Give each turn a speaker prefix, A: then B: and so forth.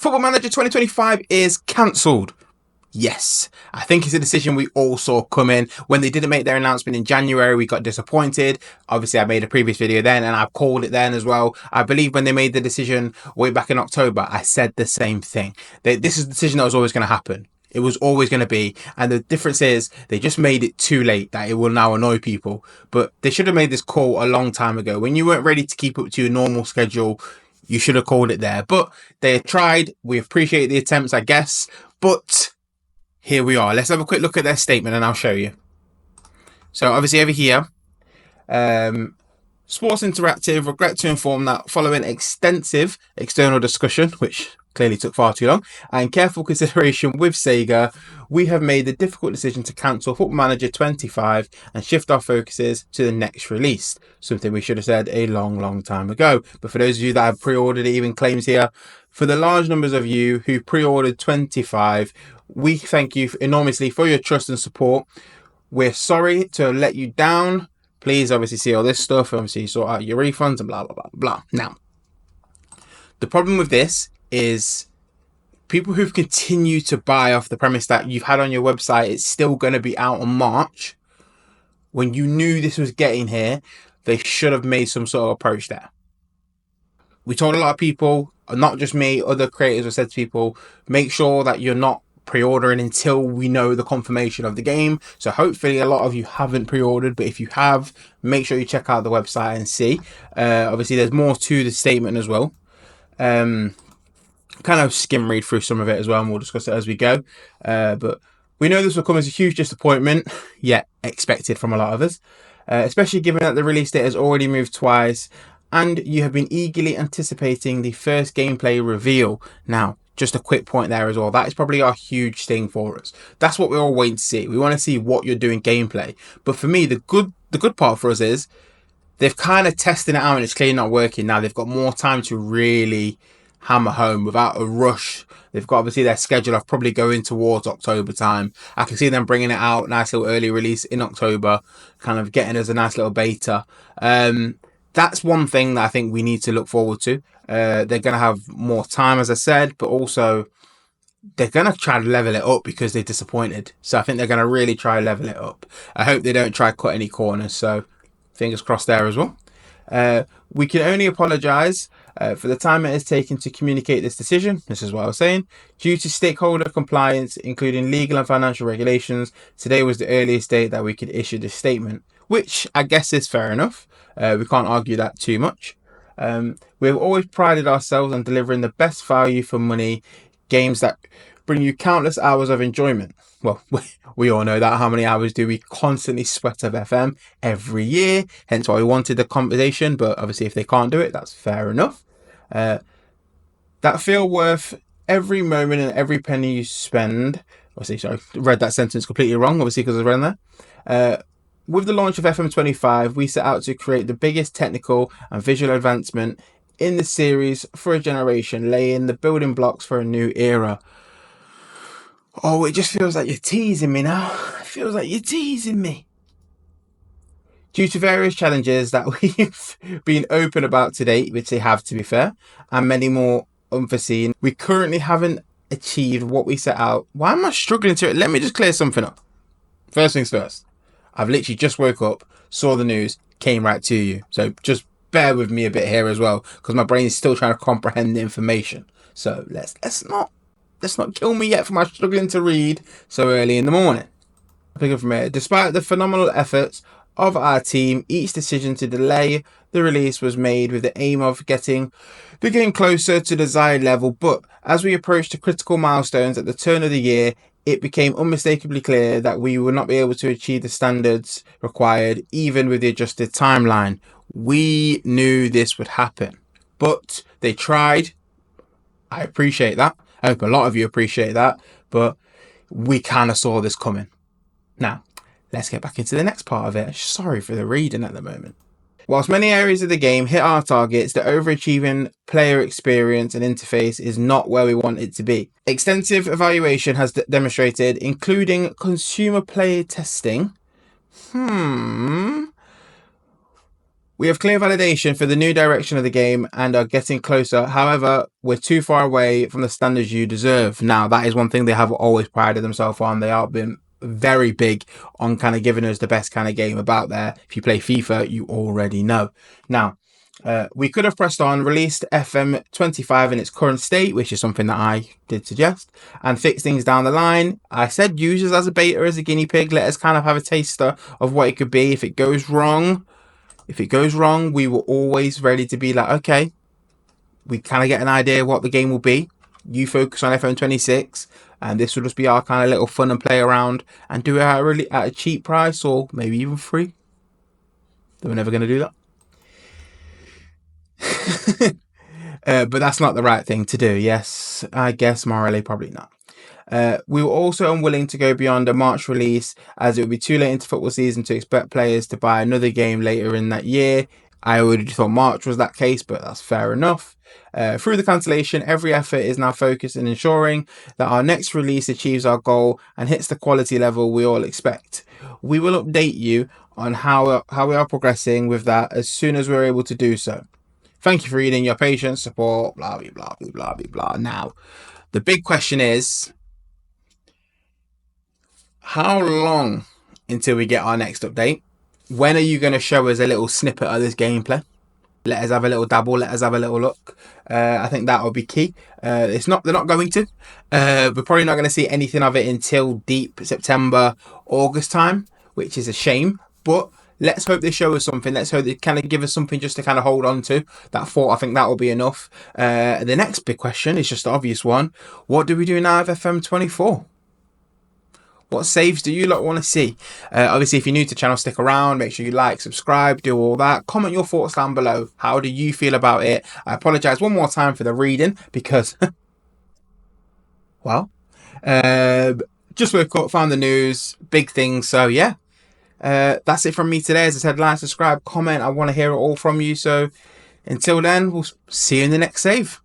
A: Football Manager 2025 is cancelled. Yes, I think it's a decision we all saw coming. When they didn't make their announcement in January, we got disappointed. Obviously, I made a previous video then and I called it then as well. I believe when they made the decision way back in October, I said the same thing. This is the decision that was always going to happen. It was always going to be. And the difference is they just made it too late that it will now annoy people. But they should have made this call a long time ago. When you weren't ready to keep up to your normal schedule, you should have called it there. But they tried. We appreciate the attempts, I guess. But here we are. Let's have a quick look at their statement and I'll show you. So obviously over here, Sports Interactive regret to inform that following extensive external discussion, which clearly took far too long, and careful consideration with Sega, we have made the difficult decision to cancel Football Manager 25 and shift our focuses to the next release. Something we should have said a long time ago. But for those of you that have pre-ordered, it even claims here, for the large numbers of you who pre-ordered 25, we thank you enormously for your trust and support. We're sorry to let you down. Please obviously see all this stuff, obviously sort out your refunds and blah, blah, blah, blah. Now, the problem with this is people who've continued to buy off the premise that you've had on your website, it's still going to be out in March. When you knew this was getting here, they should have made some sort of approach there. We told a lot of people, not just me, other creators have said to people, make sure that you're not pre-ordering until we know the confirmation of the game. So hopefully a lot of you haven't pre-ordered, but if you have, make sure you check out the website and see. Obviously there's more to the statement as well. Kind of skim read through some of it as well, and we'll discuss it as we go. But we know this will come as a huge disappointment, yet expected from a lot of us, especially given that the release date has already moved twice and you have been eagerly anticipating the first gameplay reveal. Now, just a quick point there as well. That is probably our huge thing for us. That's what we're all waiting to see. We want to see what you're doing gameplay. But for me, the good part for us is they've kind of tested it out and it's clearly not working. Now they've got more time to really hammer home without a rush. They've got obviously their schedule of probably going towards October time. I can see them bringing it out, nice little early release in October, kind of getting us a nice little beta. That's one thing that I think we need to look forward to. They're going to have more time, as I said, but also they're going to try to level it up because they're disappointed. So I think they're going to really try to level it up. I hope they don't try to cut any corners. So fingers crossed there as well. We can only apologise for the time it has taken to communicate this decision. This is what I was saying. Due to stakeholder compliance, including legal and financial regulations, today was the earliest date that we could issue this statement, which I guess is fair enough. We can't argue that too much. We have always prided ourselves on delivering the best value for money games that bring you countless hours of enjoyment. Well, we all know that. How many hours do we constantly sweat of FM every year? Hence why we wanted the conversation. But obviously, if they can't do it, that's fair enough. That feel worth every moment and every penny you spend. Obviously, sorry, read that sentence completely wrong, obviously, because I read there. With the launch of FM25, we set out to create the biggest technical and visual advancement in the series for a generation, laying the building blocks for a new era. Oh, it just feels like you're teasing me now. It feels like you're teasing me. Due to various challenges that we've been open about to date, which they have to be fair, and many more unforeseen, we currently haven't achieved what we set out. Why am I struggling to it? Let me just clear something up. First things first. I've literally just woke up, saw the news, came right to you. So just bear with me a bit here as well, because my brain is still trying to comprehend the information. So let's not kill me yet for my struggling to read so early in the morning. Picking from here. Despite the phenomenal efforts of our team, each decision to delay the release was made with the aim of getting the game closer to the desired level. But as we approached the critical milestones at the turn of the year, it became unmistakably clear that we would not be able to achieve the standards required, even with the adjusted timeline. We knew this would happen, but they tried. I appreciate that. I hope a lot of you appreciate that, but we kind of saw this coming. Now, let's get back into the next part of it. Sorry for the reading at the moment. Whilst many areas of the game hit our targets, the overachieving player experience and interface is not where we want it to be. Extensive evaluation has demonstrated, including consumer player testing, We have clear validation for the new direction of the game and are getting closer. However, we're too far away from the standards you deserve. Now, that is one thing they have always prided themselves on. They have been very big on kind of giving us the best kind of game about there. If you play FIFA, you already know. Now, we could have pressed on, released FM25 in its current state, which is something that I did suggest, and fix things down the line. I said use us as a beta, as a guinea pig. Let us kind of have a taster of what it could be. If it goes wrong, we were always ready to be like, okay, we kind of get an idea of what the game will be. You focus on FM26, and this will just be our kind of little fun and play around, and do it at a cheap price, or maybe even free. We're never going to do that. But that's not the right thing to do. Yes, I guess morally, probably not. We were also unwilling to go beyond a March release, as it would be too late into football season to expect players to buy another game later in that year. I already thought March was that case, but that's fair enough. Through the cancellation, every effort is now focused in ensuring that our next release achieves our goal and hits the quality level we all expect. We will update you on how we are progressing with that as soon as we're able to do so. Thank you for reading, your patience, support, blah, blah, blah, blah, blah, blah. Now, the big question is, how long until we get our next update? When are you going to show us a little snippet of this gameplay? Let us have a little dabble. Let us have a little look. I think that will be key. They're not going to. We're probably not going to see anything of it until deep September, August time, which is a shame. But let's hope they show us something. Let's hope they kind of give us something just to kind of hold on to. I think that will be enough. The next big question is just the obvious one. What do we do now with FM24? What saves do you lot want to see? Obviously, if you're new to the channel, stick around. Make sure you like, subscribe, do all that. Comment your thoughts down below. How do you feel about it? I apologise one more time for the reading because, well, just woke up, found the news, big things. So yeah, that's it from me today. As I said, like, subscribe, comment. I want to hear it all from you. So until then, we'll see you in the next save.